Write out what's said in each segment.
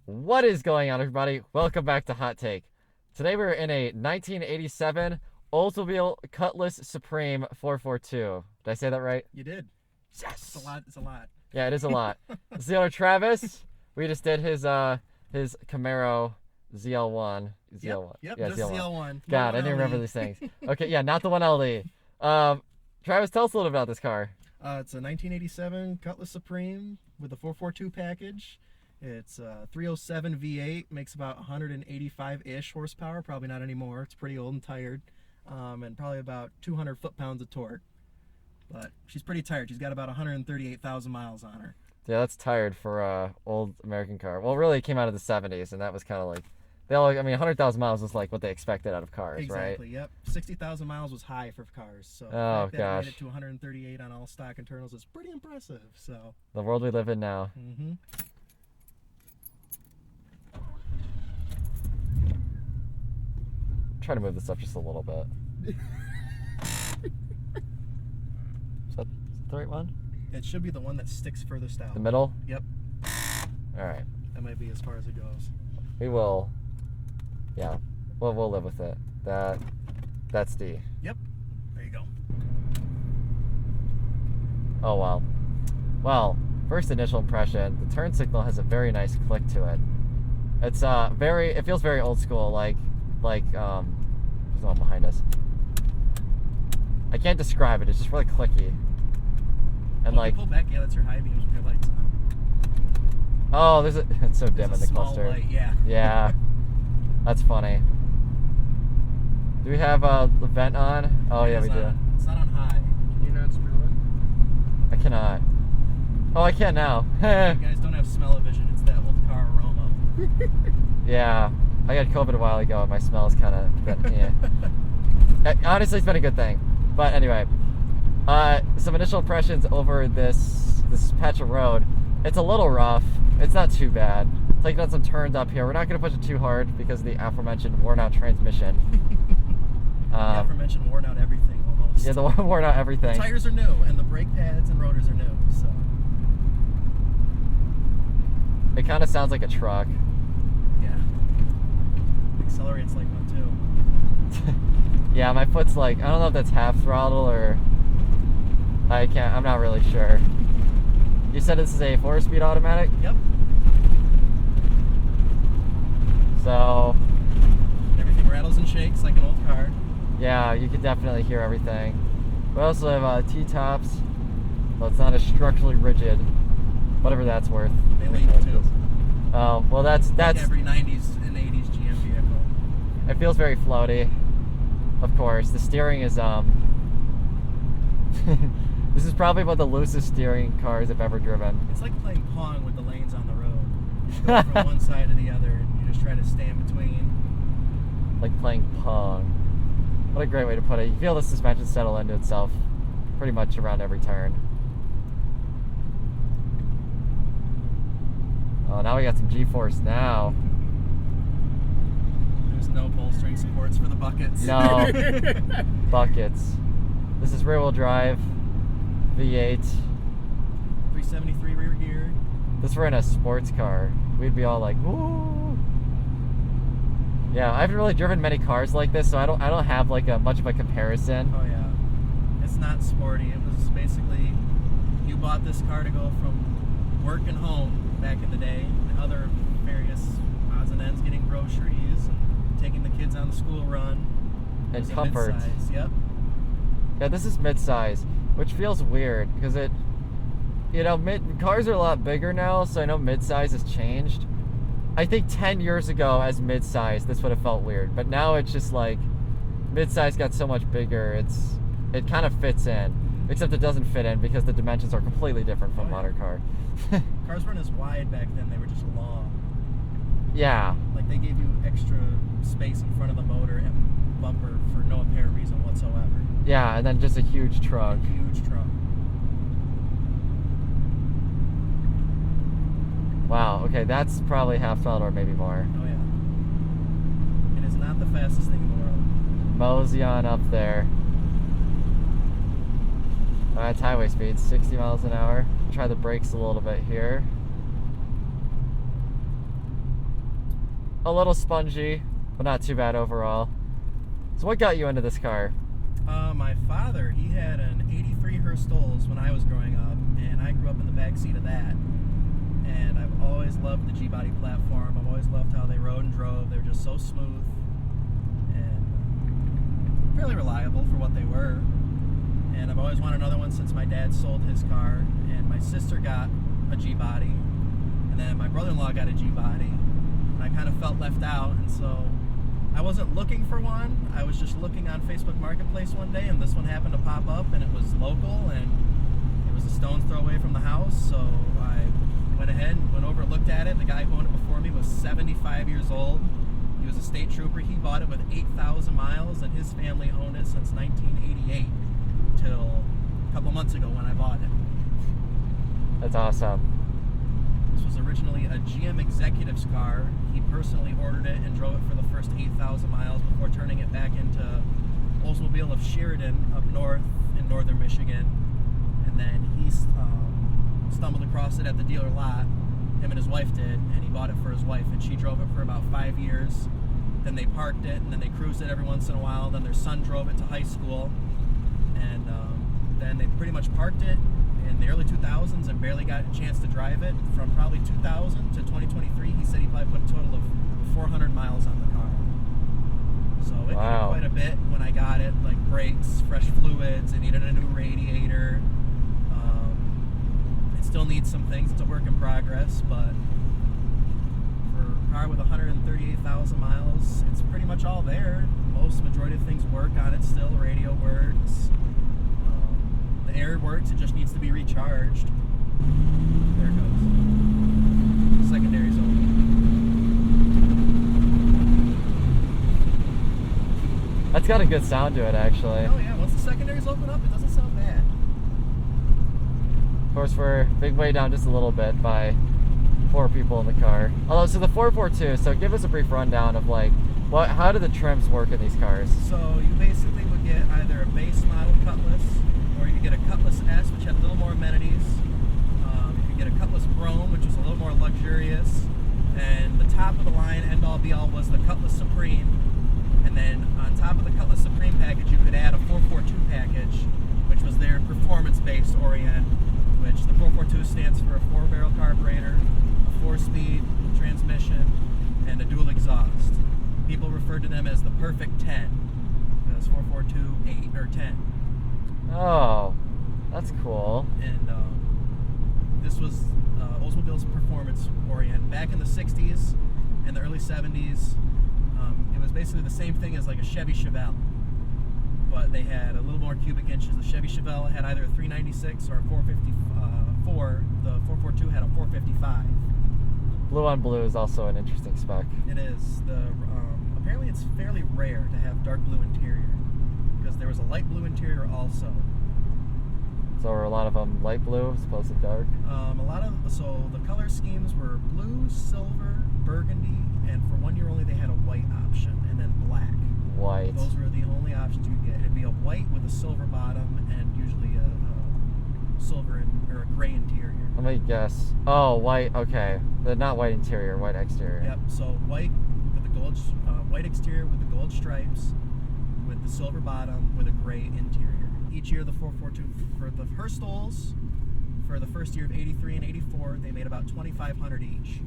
What is going on, everybody? Welcome back to Hot Take. Today we're in a 1987 Oldsmobile Cutlass Supreme 442. Did I say that right? You did. Yes! It's a lot. Yeah, it is a lot. This is the owner, Travis. We just did his Camaro ZL1. Yep, Yeah, just ZL1. ZL1. God, I didn't remember these things. Okay, yeah, not the 1LE. Travis, tell us a little about this car. It's a 1987 Cutlass Supreme with a 442 package. It's a 307 V8, makes about 185-ish horsepower, probably not anymore. It's pretty old and tired, and probably about 200 foot-pounds of torque. But she's pretty tired. She's got about 138,000 miles on her. Yeah, that's tired for a old American car. Well, really, it came out of the 70s, and that was kind of like, 100,000 miles was like what they expected out of cars, Exactly, right? Yep. 60,000 miles was high for cars. So Oh, the fact that gosh. it made it to 138 on all stock internals is pretty impressive. So. The world we live in now. Mm-hmm. Try to move this up just a little bit. Is that the right one? It should be the one that sticks furthest out. The middle? Yep. All right. That might be as far as it goes. We will. Yeah. We'll live with it. That's D. Yep. There you go. Oh, wow. Well, first initial impression, the turn signal has a very nice click to it. It's it feels very old school, like there's one behind us. I can't describe it. It's just really clicky. And Well, if you pull back, yeah, that's your high beams with your lights on. oh, it's so dim in the small cluster. light, yeah. Yeah, that's funny. Do we have the vent on? Oh yeah, we do. It's not on high. Can you not smell it? I cannot. Oh, I can now. You guys don't have smell-o-vision. It's that old car aroma. Yeah, I got COVID a while ago, and my smell is kind of been. Yeah. Honestly, it's been a good thing. But anyway, some initial impressions over this patch of road. It's a little rough. It's not too bad. Taking on some turns up here. We're not going to push it too hard because of the aforementioned worn-out transmission. The aforementioned worn out everything almost. Yeah, the worn out everything. The tires are new, and the brake pads and rotors are new. So. It kind of sounds like a truck. Yeah. Accelerates like one too. Yeah, my foot's like, I don't know if that's half throttle or I'm not really sure. You said this is a 4-speed automatic? Yep. So Everything rattles and shakes like an old car. yeah, you can definitely hear everything. We also have T-tops. Well, it's not as structurally rigid, whatever that's worth. They leak too. Oh, well that's Like every 90s and 80s GM vehicle. it feels very floaty. Of course, the steering is this is probably one of the loosest steering cars I've ever driven. It's like playing Pong with the lanes on the road. You go from one side to the other, and you just try to stay in between. Like playing Pong. What a great way to put it. You feel the suspension settle into itself pretty much around every turn. Oh, now we got some G-force now. There's no bolstering supports for the buckets. No. Buckets. This is rear-wheel drive, V8. 373 rear gear. This were in a sports car, we'd be all like, woo! Yeah, I haven't really driven many cars like this, so I don't have like much of a comparison. Oh yeah. It's not sporty. It was basically, you bought this car to go from work and home back in the day, and other various odds and ends, getting groceries and taking the kids on the school run. It was And a comfort. mid-size, yep. Yeah, this is mid-size, which feels weird because cars are a lot bigger now, so I know mid-size has changed. I think 10 years ago as mid-size, this would have felt weird, but now it's just like mid-size got so much bigger, it kind of fits in, except it doesn't fit in because the dimensions are completely different from a modern car. Cars weren't as wide back then, they were just long. Yeah. Like they gave you extra space in front of the motor and bumper for no apparent reason whatsoever. Yeah, and then just a huge trunk. A huge trunk. Wow, okay, that's probably half throttle or maybe more. Oh yeah. It is not the fastest thing in the world. Mosey on up there. Alright, highway speed, 60 miles an hour. Try the brakes a little bit here. a little spongy, but not too bad overall. So what got you into this car? My father, he had an 83 Hurst Olds when I was growing up, and I grew up in the back seat of that. And I've always loved the G-body platform. I've always loved how they rode and drove. They were just so smooth and fairly reliable for what they were. And I've always wanted another one since my dad sold his car, and my sister got a G-body, and then my brother-in-law got a G-body, and I kind of felt left out, and so I wasn't looking for one. I was just looking on Facebook Marketplace one day, and this one happened to pop up, and it was local, and it was a stone's throw away from the house, so I went ahead and went over and looked at it. The guy who owned it before me was 75 years old. He was a state trooper. He bought it with 8,000 miles, and his family owned it since 1988 till a couple months ago when I bought it. That's awesome. This was originally a GM executive's car. He personally ordered it and drove it for the first 8,000 miles before turning it back into Oldsmobile of Sheridan up north in northern Michigan. And then he stumbled across it at the dealer lot. Him and his wife did, and he bought it for his wife, and she drove it for about 5 years. Then they parked it, and then they cruised it every once in a while. Then their son drove it to high school, and then they pretty much parked it in the early 2000s and barely got a chance to drive it. From probably 2000 to 2023, he said he probably put a total of 400 miles on the car. So it needed quite a bit when I got it, like brakes, fresh fluids. It needed a new radiator. It still needs some things. It's a work in progress, but for a car with 138,000 miles, it's pretty much all there. Majority of things work on it still. The radio works. The air works. It just needs to be recharged. There it goes. Secondary's open. That's got a good sound to it, actually. Oh yeah, once the secondaries open up, it doesn't sound bad. Of course, we're big way down just a little bit by 4 people in the car. Although, so the 442, so give us a brief rundown of like, how do the trims work in these cars? So you basically would get either a base model Cutlass, or you could get a Cutlass S, which had a little more amenities. You could get a Cutlass Chrome, which was a little more luxurious. And the top of the line, end all be all, was the Cutlass Supreme. And then on top of the Cutlass Supreme package, you could add a 442 package, which was their performance-based orient, which the 442 stands for a 4-barrel carburetor, a 4-speed transmission, and a dual exhaust. People referred to them as the perfect 10, because 442, 8, or 10. Oh, that's cool. And this was Oldsmobile's performance orient. Back in the 60s and the early 70s, it was basically the same thing as like a Chevy Chevelle, but they had a little more cubic inches. The Chevy Chevelle had either a 396 or a 454. The 442 had a 455. Blue on blue is also an interesting spec. It is. Apparently it's fairly rare to have dark blue interior, because there was a light blue interior also. So are a lot of them light blue as opposed to dark? So the color schemes were blue, silver, burgundy, and for 1 year only they had a white option, and then black. White. Those were the only options you could get. It'd be a white with a silver bottom and usually a silver or a gray interior. Let me guess. Oh, white. Okay, the not white interior, white exterior. Yep. So white with the gold, white exterior with the gold stripes, with the silver bottom, with a gray interior. Each year, the 442 for the Hurst Olds, for the first year of '83 and '84, they made about 2,500 each.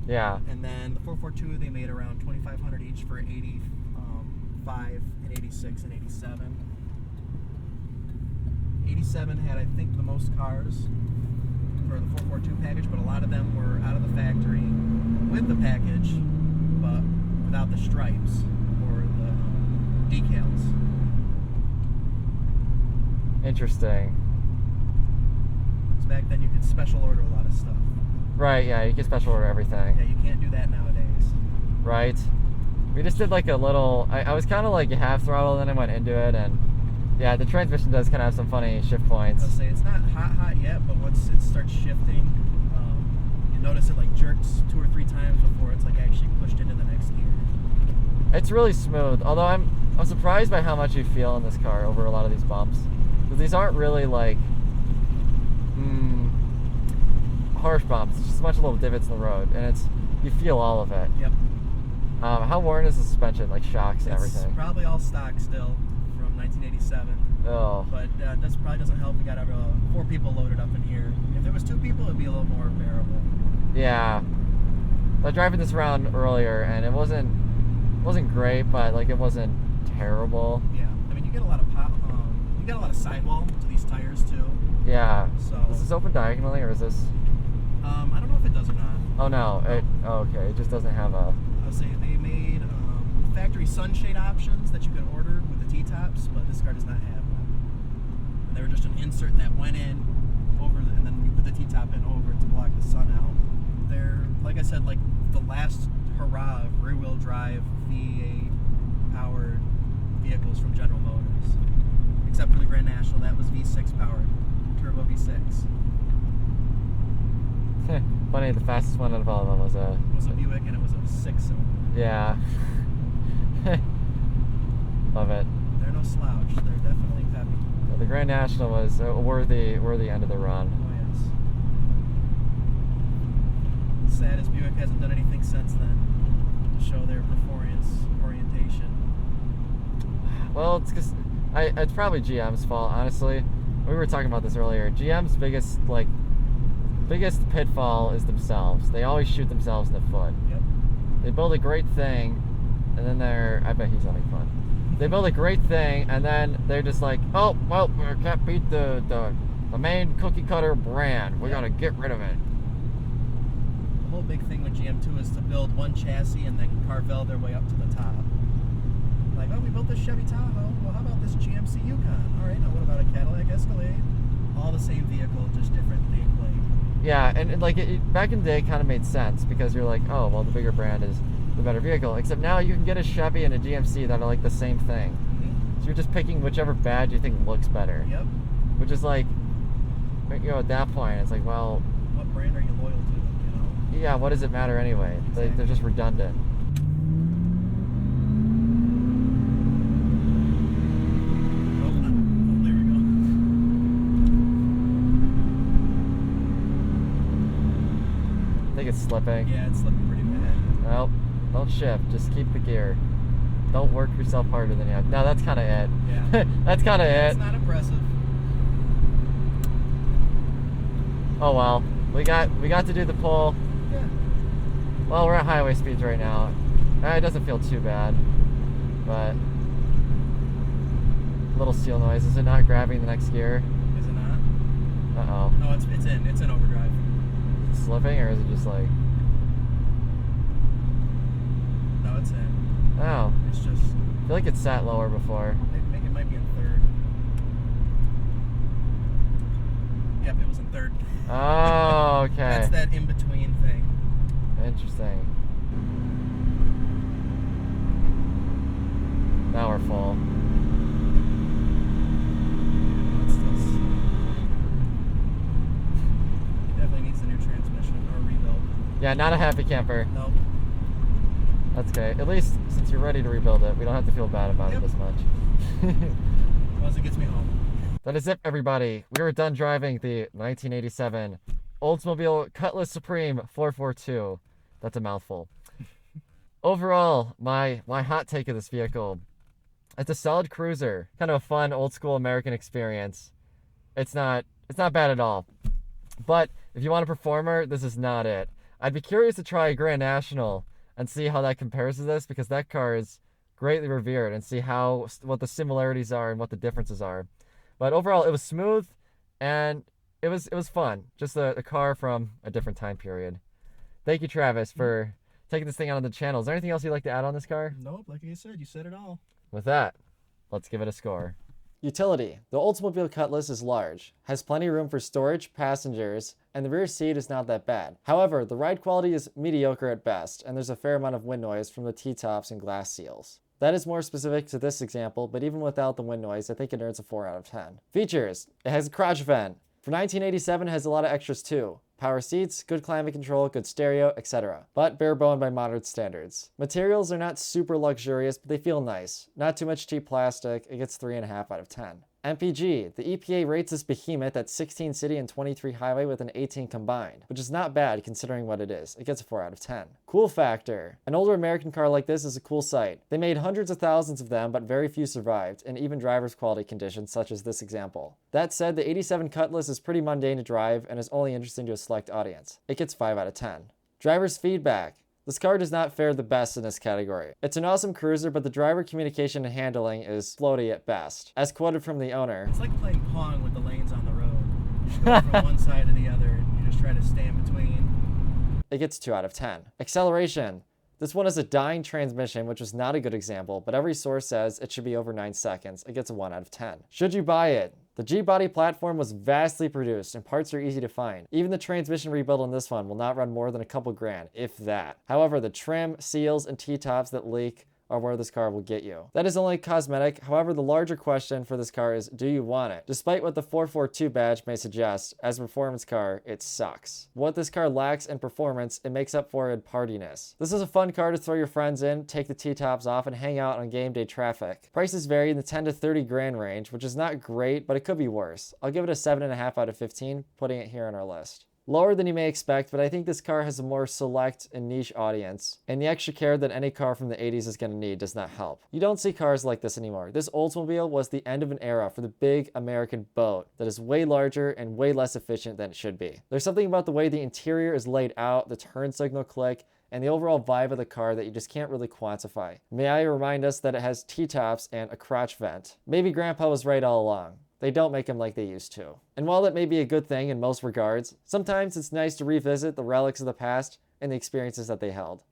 Yeah. And then the 442, they made around 2,500 each for '85 and '86 and '87. '87 had, I think, the most cars for the 442 package, but a lot of them were out of the factory with the package, but without the stripes or the decals. Interesting. So back then you could special order a lot of stuff. Right, yeah, you can special order everything. Yeah, you can't do that nowadays. Right. We just did like a little, I was kind of like half throttle, then I went into it, and yeah, the transmission does kind of have some funny shift points. I'll say it's not hot yet, but once it starts shifting, you notice it like jerks 2 or 3 times before it's like actually pushed into the next gear. It's really smooth, although I'm surprised by how much you feel in this car over a lot of these bumps. Because these aren't really like harsh bumps. It's just a bunch of little divots in the road, and you feel all of it. Yep. How worn is the suspension, like shocks and It's everything? probably all stock still from 1987. Oh. But this probably doesn't help. We got 4 people loaded up in here. If there was 2 people, it'd be a little more bearable. Yeah. I was driving this around earlier, and it wasn't great, but like it wasn't terrible. Yeah, I mean you get a lot of you get a lot of sidewall to these tires too. Yeah. So Is this open diagonally, or is this? I don't know if it does or not. Oh no. Okay. It just doesn't have a. I'll say they made factory sunshade options that you could order with the T-tops, but this car does not have them. And they were just an insert that went in over, and then you put the T-top in over to block the sun out. They're, like I said, like the last hurrah of rear-wheel drive V8 powered vehicles from General Motors, except for the Grand National. That was V6 powered, turbo V6. Funny, the fastest one out of all of them was a. It was a Buick, and it was a 6-cylinder. Yeah. Love it. They're no slouch. They're definitely peppy. Yeah, the Grand National was a worthy end of the run. Oh yes. Sad as Buick hasn't done anything since then to show their performance orientation. Well, it's because it's probably GM's fault, honestly. We were talking about this earlier. GM's biggest pitfall is themselves. They always shoot themselves in the foot. Yep. They build a great thing, and then I bet he's having fun. They build a great thing, and then they're just like, oh, well, we can't beat the main cookie cutter brand. We gotta get rid of it. The whole big thing with GM too is to build one chassis and then carvel their way up to the top. Like, oh, we built this Chevy Tahoe. Well, how about this GMC Yukon? All right, now what about a Cadillac Escalade? All the same vehicle, just different nameplate. Yeah, and like back in the day, it kind of made sense because you're like, oh, well, the bigger brand is the better vehicle. Except now you can get a Chevy and a GMC that are like the same thing. Mm-hmm. So you're just picking whichever badge you think looks better. Yep. Which is like, at that point, it's like, well, what brand are you loyal to? Yeah, what does it matter anyway? Exactly. They're just redundant. I think it's slipping. Yeah, it's slipping pretty bad. Well, don't shift. Just keep the gear. Don't work yourself harder than you have. No, that's kind of it. Yeah. That's kind of it. It's not impressive. Oh well. We got to do the pull. Yeah. Well, we're at highway speeds right now. It doesn't feel too bad, but little seal noise. Is it not grabbing the next gear? Is it not? Uh-oh. No, it's in. It's in overdrive. Slipping, or is it just like? No, it's in. Oh. It's just. I feel like it sat lower before. I think it might be in third. Yep, it was in third. Oh, okay. That's that in-between thing. Interesting. Now we're full. It definitely needs a new transmission or a rebuild. Yeah, not a happy camper. Nope. That's okay. At least since you're ready to rebuild it, we don't have to feel bad about it as much. Once it gets me home. That is it, everybody. We are done driving the 1987 Oldsmobile Cutlass Supreme 442. That's a mouthful. Overall, my hot take of this vehicle, it's a solid cruiser, kind of a fun old school American experience. It's not bad at all. But if you want a performer, this is not it. I'd be curious to try a Grand National and see how that compares to this, because that car is greatly revered, and see what the similarities are and what the differences are. But overall, it was smooth, and it was fun. Just a car from a different time period. Thank you, Travis, for taking this thing out on the channel. Is there anything else you'd like to add on this car? Nope, like I said, you said it all. With that, let's give it a score. Utility. The Oldsmobile Cutlass is large, has plenty of room for storage, passengers, and the rear seat is not that bad. However, the ride quality is mediocre at best, and there's a fair amount of wind noise from the T-tops and glass seals. That is more specific to this example, but even without the wind noise, I think it earns a 4 out of 10. Features. It has a crotch vent. For 1987, it has a lot of extras too. Power seats, good climate control, good stereo, etc. But bare bone by modern standards. Materials are not super luxurious, but they feel nice. Not too much cheap plastic. It gets 3.5 out of 10. MPG, the EPA rates this behemoth at 16 city and 23 highway with an 18 combined, which is not bad considering what it is. It gets a 4 out of 10. Cool factor. An older American car like this is a cool sight. They made hundreds of thousands of them, but very few survived, in even driver's quality conditions such as this example. That said, the 87 Cutlass is pretty mundane to drive and is only interesting to a select audience. It gets 5 out of 10. Driver's feedback. This car does not fare the best in this category. It's an awesome cruiser, but the driver communication and handling is floaty at best. As quoted from the owner, It's like playing Pong with the lanes on the road. You just go from one side to the other and you just try to stay in between. it gets 2 out of 10. Acceleration. This one is a dying transmission, which was not a good example, but every source says it should be over 9 seconds. It gets a 1 out of 10. Should you buy it? The G-body platform was vastly produced and parts are easy to find. Even the transmission rebuild on this one will not run more than a couple grand, if that. However, the trim, seals, and T-tops that leak are where this car will get you. That is only cosmetic. However, the larger question for this car is, do you want it? Despite what the 442 badge may suggest, as a performance car, it sucks. What this car lacks in performance, it makes up for in partiness. This is a fun car to throw your friends in, take the T-tops off, and hang out on game day traffic. Prices vary in the 10 to 30 grand range, which is not great, but it could be worse. I'll give it a 7.5 out of 15, putting it here on our list. Lower than you may expect, but I think this car has a more select and niche audience, and the extra care that any car from the 80s is going to need does not help. You don't see cars like this anymore. This Oldsmobile was the end of an era for the big American boat that is way larger and way less efficient than it should be. There's something about the way the interior is laid out, the turn signal click, and the overall vibe of the car that you just can't really quantify. May I remind us that it has T-tops and a crotch vent. Maybe Grandpa was right all along. They don't make them like they used to. And while that may be a good thing in most regards, sometimes it's nice to revisit the relics of the past and the experiences that they held.